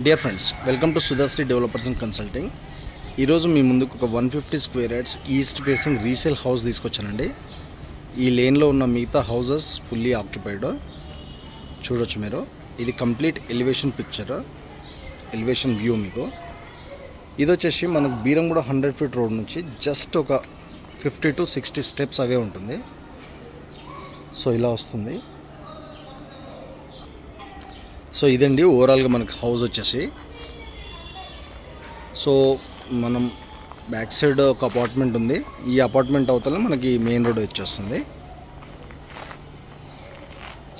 Dear friends, welcome to Sudhasri developers and consulting. ఈరోజు మీ ముందుకు ఒక 150 square yards east facing resale house తీసుకొచ్చానండి. ఈ లేన్లో ఉన్న మిగతా హౌసెస్ ఫుల్లీ ఆక్యుపైడ్. చూడొచ్చు మీరు. ఇది complete elevation picture, elevation view మీకు. ఇది వచ్చేసి మనకు బీరంగూడ 100 ఫీట్ రోడ్ నుంచి జస్ట్ ఒక 50 to 60 స్టెప్స్ అవే ఉంటుంది. సో ఇలా వస్తుంది. సో ఇదండి ఓవరాల్గా మనకి హౌస్ వచ్చేసి. సో మనం బ్యాక్ సైడ్ ఒక అపార్ట్మెంట్ ఉంది. ఈ అపార్ట్మెంట్ అవతల మనకి మెయిన్ రోడ్ వచ్చేస్తుంది.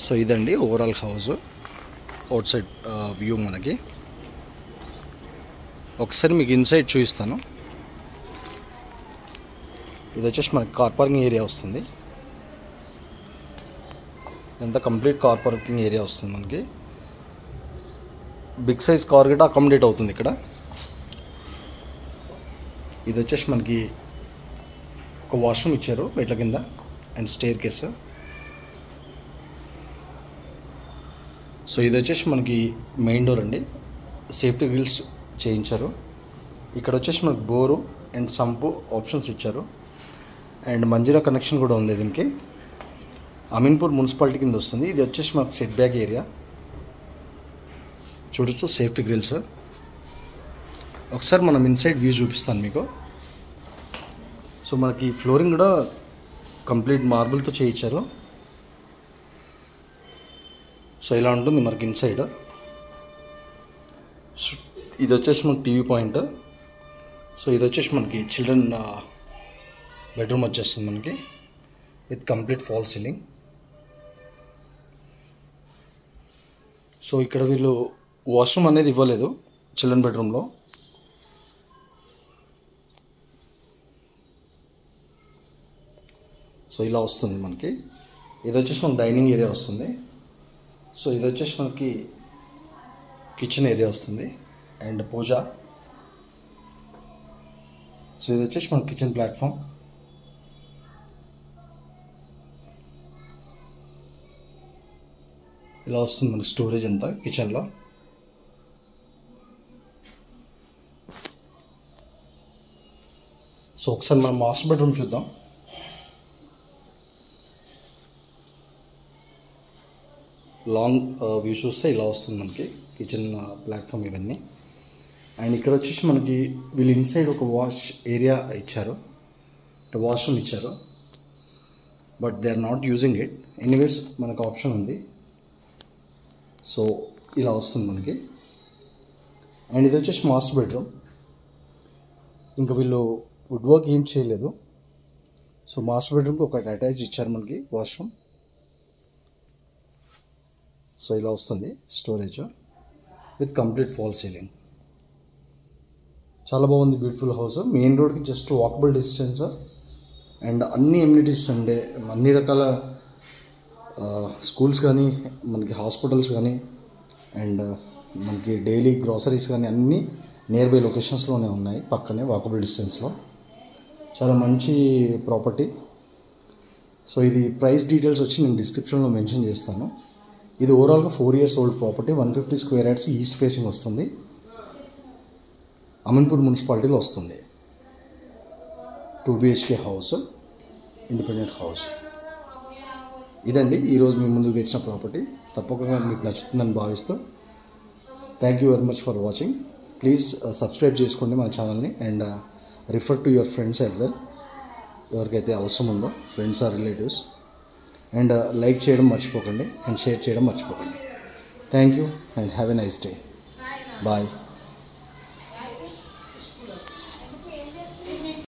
సో ఇదండి overall house out side view మనకి. ఒకసారి మీకు ఇన్సైడ్ చూపిస్తాను. ఇది వచ్చేసి మనకి కార్ పార్కింగ్ ఏరియా వస్తుంది. ఇదంతా కంప్లీట్ కార్ పార్కింగ్ ఏరియా వస్తుంది మనకి. బిగ్ సైజ్ కార్ గట్రా అకామిడేట్ అవుతుంది ఇక్కడ. ఇది వచ్చేసి మనకి ఒక వాష్రూమ్ ఇచ్చారు మెట్ల కింద అండ్ స్టేర్ కేస్. సో ఇది వచ్చేసి మనకి మెయిన్ డోర్ అండి. సేఫ్టీ గ్రిల్స్ చేయించారు. ఇక్కడ వచ్చేసి మనకి బోరు అండ్ సంపు ఆప్షన్స్ ఇచ్చారు. అండ్ మంజీరా కనెక్షన్ కూడా ఉంది దీనికి. అమీన్పూర్ మున్సిపాలిటీ కింద వస్తుంది. ఇది వచ్చేసి మనకి సెట్ బ్యాక్ ఏరియా. చూడొచ్చు సేఫ్టీ గ్రిల్స్. ఒకసారి మనం ఇన్సైడ్ వ్యూ చూపిస్తాను మీకు. సో మనకి ఫ్లోరింగ్ కూడా కంప్లీట్ మార్బుల్తో చేయించారు. సో ఇలా ఉంటుంది మనకి ఇన్సైడ్. ఇది వచ్చేసి మనకి టీవీ పాయింట్. సో ఇది వచ్చేసి మనకి చిల్డ్రన్ బెడ్రూమ్ వచ్చేస్తుంది మనకి with complete fall ceiling. So ఇక్కడ వీళ్ళు వాష్రూమ్ అనేది ఇవ్వలేదు చిల్డ్రన్ బెడ్రూమ్లో. సో ఇలా వస్తుంది మనకి. ఇది వచ్చేసి మనకి డైనింగ్ ఏరియా వస్తుంది. సో ఇది వచ్చేసి మనకి కిచెన్ ఏరియా వస్తుంది అండ్ పూజ. సో ఇది వచ్చేసి మన కిచెన్ ప్లాట్ఫామ్. ఇలా వస్తుంది మనకి స్టోరేజ్ అంతా కిచెన్లో. సో ఒకసారి మనం మాస్టర్ బెడ్రూమ్ చూద్దాం. లాంగ్ వ్యూ చూస్తే ఇలా వస్తుంది మనకి కిచెన్ ప్లాట్ఫామ్ ఇవన్నీ. అండ్ ఇక్కడ వచ్చేసి మనకి వీళ్ళు ఇన్సైడ్ ఒక వాష్ ఏరియా ఇచ్చారు, వాష్రూమ్ ఇచ్చారు. But they are not using it. Anyways మనకు ఆప్షన్ ఉంది. సో ఇలా వస్తుంది మనకి. అండ్ ఇది వచ్చేసి మాస్టర్ బెడ్రూమ్. ఇంకా వీళ్ళు వుడ్ వర్క్ ఏం చేయలేదు. సో మాస్టర్ బెడ్రూమ్కి ఒక అటాచ్ ఇచ్చారు మనకి వాష్రూమ్. సో ఇలా వస్తుంది storage with complete fall ceiling. చాలా బాగుంది, బ్యూటిఫుల్ హౌస్. మెయిన్ రోడ్కి జస్ట్ వాకబుల్ డిస్టెన్స్ అండ్ అన్ని ఎమ్యూనిటీస్ అంటే అన్ని రకాల స్కూల్స్ కానీ మనకి హాస్పిటల్స్ కానీ అండ్ మనకి డైలీ గ్రాసరీస్ కానీ అన్నీ నియర్ బై లొకేషన్స్లోనే ఉన్నాయి, పక్కనే వాకబుల్ డిస్టెన్స్లో. చాలా మంచి ప్రాపర్టీ. సో ఇది ప్రైస్ డీటెయిల్స్ వచ్చి నేను డిస్క్రిప్షన్లో మెన్షన్ చేస్తాను. ఇది ఓవరాల్గా 4 years old property. 150 square yards east facing వస్తుంది. అమీన్పూర్ మున్సిపాలిటీలో వస్తుంది. 2 BHK హౌస్, ఇండిపెండెంట్ హౌస్. ఇదండి ఈరోజు మీ ముందుకు తెచ్చిన ప్రాపర్టీ. తప్పకుండా మీకు నచ్చుతుందని భావిస్తూ thank you very much for watching. Please subscribe చేసుకోండి మన ఛానల్ని and refer to your friends as well, ఎవరికైతే అవసరం ఉందో, friends or relatives. And like చేయడం మర్చిపోకండి అండ్ షేర్ చేయడం మర్చిపోకండి. Thank you and have a nice day. Bye.